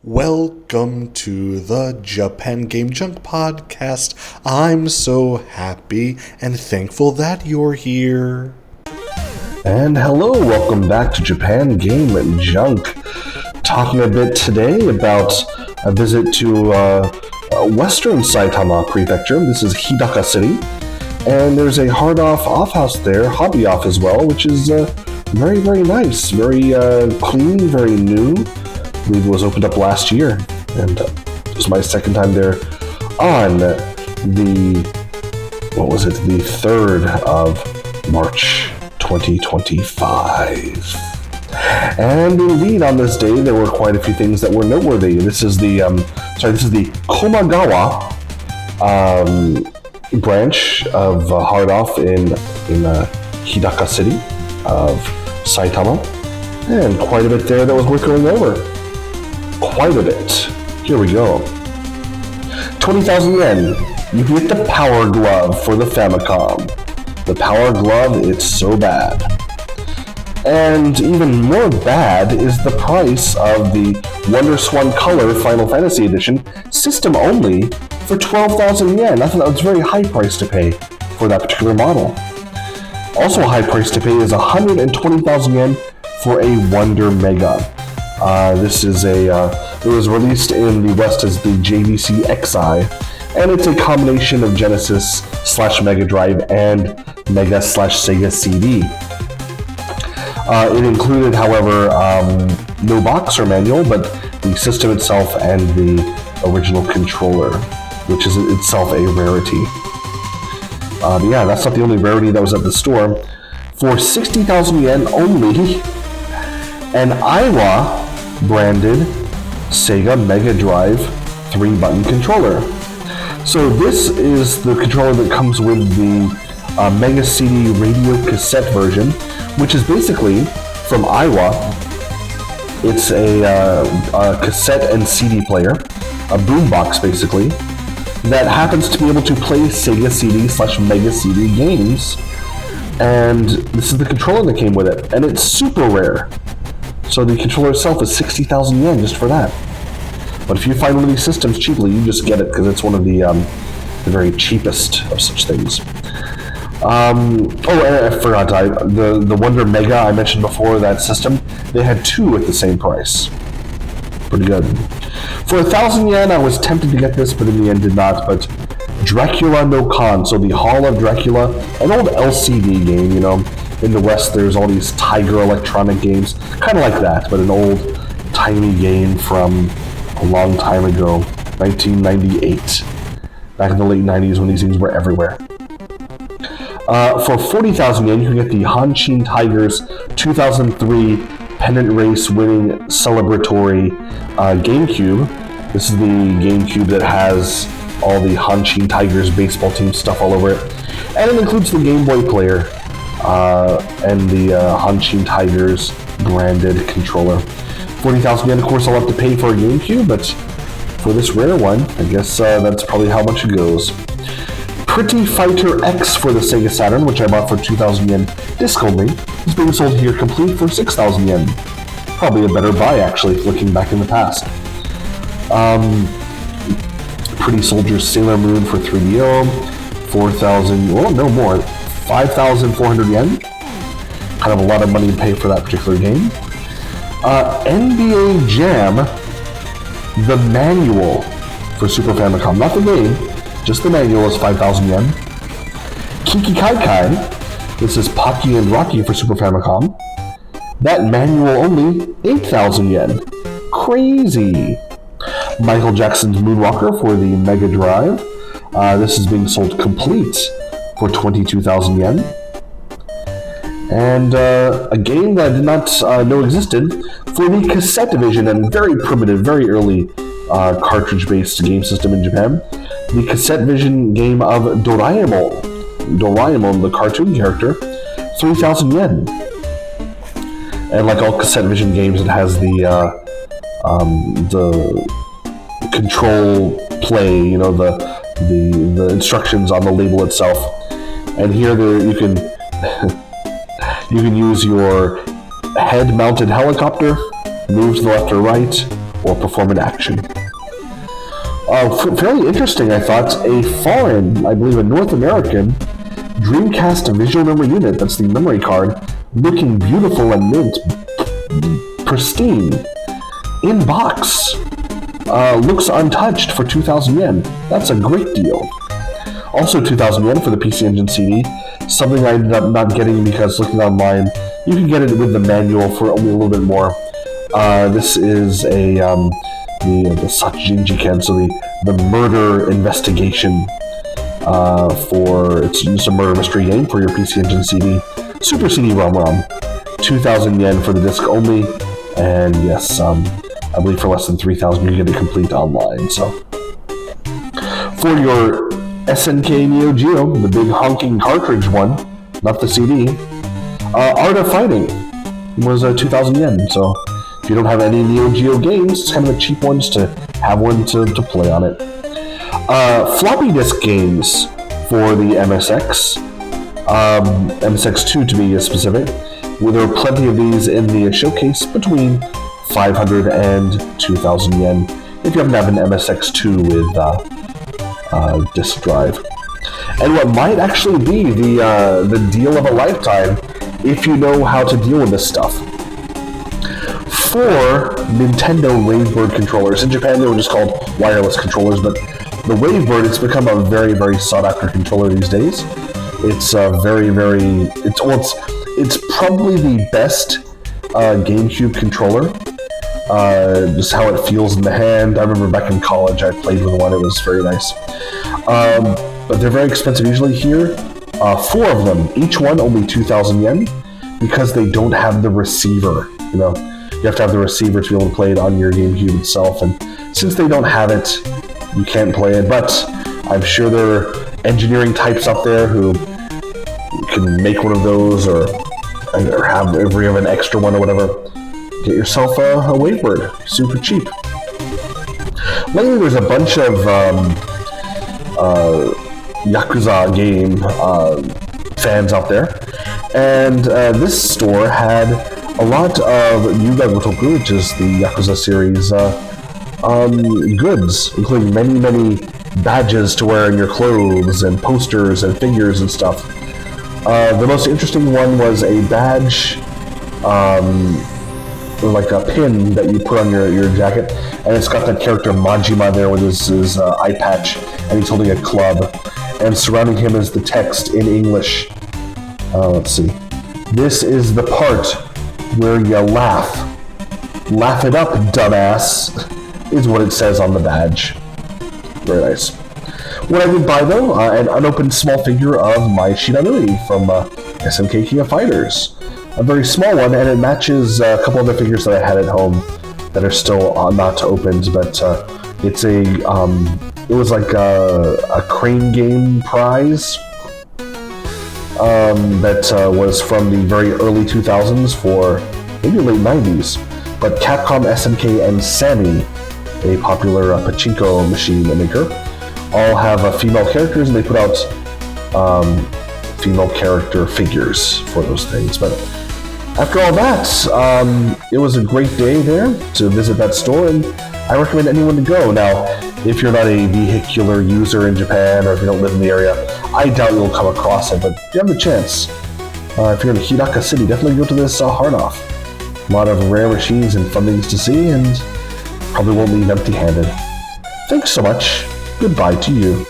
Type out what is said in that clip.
Welcome to the Japan Game Junk podcast. I'm so happy and thankful that you're here. And hello, welcome back to Japan Game Junk. Talking a bit today about a visit to Western Saitama Prefecture. This is Hidaka City. And there's a hard-off house there, hobby-off as well, which is very, very nice. Very clean, very new. I believe it was opened up last year, and it was my second time there on the 3rd of March 2025. And indeed, on this day, there were quite a few things that were noteworthy. This is the Komagawa branch of hard-off in Hidaka City of Saitama, and quite a bit there that was worth going over. Quite a bit. Here we go. 20,000 yen. You can get the Power Glove for the Famicom. The Power Glove, it's so bad. And even more bad is the price of the WonderSwan Color Final Fantasy Edition, system only, for 12,000 yen. I thought that was a very high price to pay for that particular model. Also a high price to pay is 120,000 yen for a Wondermega. This is it was released in the West as the JVC XI, and it's a combination of Genesis / Mega Drive and Mega / Sega CD. It included, however, no box or manual, but the system itself and the original controller, which is itself a rarity. Yeah, that's not the only rarity that was at the store. For 60,000 yen only, an Aiwa branded Sega Mega Drive 3-button controller. So this is the controller that comes with the Mega CD radio cassette version, which is basically from Aiwa. It's a cassette and CD player, a boombox basically, that happens to be able to play Sega CD / Mega CD games. And this is the controller that came with it, and it's super rare. So the controller itself is 60,000 yen just for that. But if you find one of these systems cheaply, you just get it because it's one of the very cheapest of such things. And I forgot, the Wondermega I mentioned before, that system, they had two at the same price. Pretty good. For 1,000 yen, I was tempted to get this, but in the end did not. But Dracula no Kan, so the Hall of Dracula, an old LCD game, you know. In the West, there's all these Tiger Electronic games, kind of like that, but an old, tiny game from a long time ago, 1998, back in the late 90s when these things were everywhere. For 40,000 yen, you can get the Hanshin Tigers 2003 Pennant Race winning celebratory GameCube. This is the GameCube that has all the Hanshin Tigers baseball team stuff all over it, and it includes the Game Boy player. And the Hanshin Tigers branded controller. 40,000 yen, of course, I'll have to pay for a GameCube, but for this rare one, I guess that's probably how much it goes. Pretty Fighter X for the Sega Saturn, which I bought for 2,000 yen disc only, is being sold here complete for 6,000 yen. Probably a better buy, actually, looking back in the past. Pretty Soldiers Sailor Moon for 3DO, 4,000, well, no more. 5,400 yen. Kind of a lot of money to pay for that particular game. NBA Jam, the manual for Super Famicom. Not the game, just the manual is 5,000 yen. Kiki Kai Kai, this is Pocky and Rocky for Super Famicom. That manual only, 8,000 yen. Crazy. Michael Jackson's Moonwalker for the Mega Drive. This is being sold complete for 22,000 yen. And a game that I did not know existed for the cassette division, and very primitive, very early cartridge-based game system in Japan. The cassette vision game of Doraemon. Doraemon, the cartoon character, 3,000 yen. And like all cassette vision games, it has the control play, you know, the instructions on the label itself. And here you can use your head-mounted helicopter, move to the left or right, or perform an action. Fairly interesting, I thought, a foreign, I believe a North American, Dreamcast visual memory unit, that's the memory card, looking beautiful and mint, pristine, in box, looks untouched for 2,000 yen. That's a great deal. Also 2,000 yen for the PC Engine CD, something I ended up not getting because looking online, you can get it with the manual for only a little bit more. This is a the JGJ, so the murder investigation for it's just a murder mystery game for your PC Engine CD, Super CD-ROM, 2,000 yen for the disc only, and yes, I believe for less than 3,000 you get it complete online. So for your SNK Neo Geo, the big honking cartridge one, not the CD, Art of Fighting was 2,000 yen. So if you don't have any Neo Geo games, it's kind of a cheap one just to have one to play on it. Floppy disk games for the MSX, MSX2 to be specific. Well, there are plenty of these in the showcase between 500 and 2,000 yen if you happen to have an MSX2 with disk drive. And what might actually be the deal of a lifetime if you know how to deal with this stuff. 4 Nintendo Wavebird controllers. In Japan they were just called wireless controllers, but the Wavebird, it's become a very, very sought after controller these days. It's it's probably the best GameCube controller. Just how it feels in the hand. I remember back in college I played with one, it was very nice. But they're very expensive usually here. 4 of them, each one only 2,000 yen, because they don't have the receiver. You know, you have to have the receiver to be able to play it on your GameCube itself, and since they don't have it, you can't play it. But I'm sure there are engineering types out there who can make one of those, or have every of an extra one or whatever. Get yourself a Wavebird, super cheap. Lately, there's a bunch of Yakuza game fans out there, and this store had a lot of Yuga Gotoku, which is the Yakuza series, goods, including many, many badges to wear in your clothes, and posters, and figures, and stuff. The most interesting one was a badge, like a pin that you put on your jacket, and it's got that character Majima there with his eye patch, and he's holding a club, and surrounding him is the text in English. Let's see. This is the part where you laugh. Laugh it up, dumbass, is what it says on the badge. Very nice. What I did buy, though, an unopened small figure of Mai Shiranui from SNK King of Fighters. A very small one, and it matches a couple other figures that I had at home that are still not opened, but it was like a crane game prize that was from the very early 2000s for maybe late 90s. But Capcom, SNK, and Sammy, a popular pachinko machine maker, all have female characters, and they put out female character figures for those things. But after all that, it was a great day there to visit that store, and I recommend anyone to go. Now, if you're not a vehicular user in Japan, or if you don't live in the area, I doubt you'll come across it, but if you have the chance, if you're in Hidaka City, definitely go to this Hard Off. A lot of rare machines and fun things to see, and probably won't leave empty-handed. Thanks so much. Goodbye to you.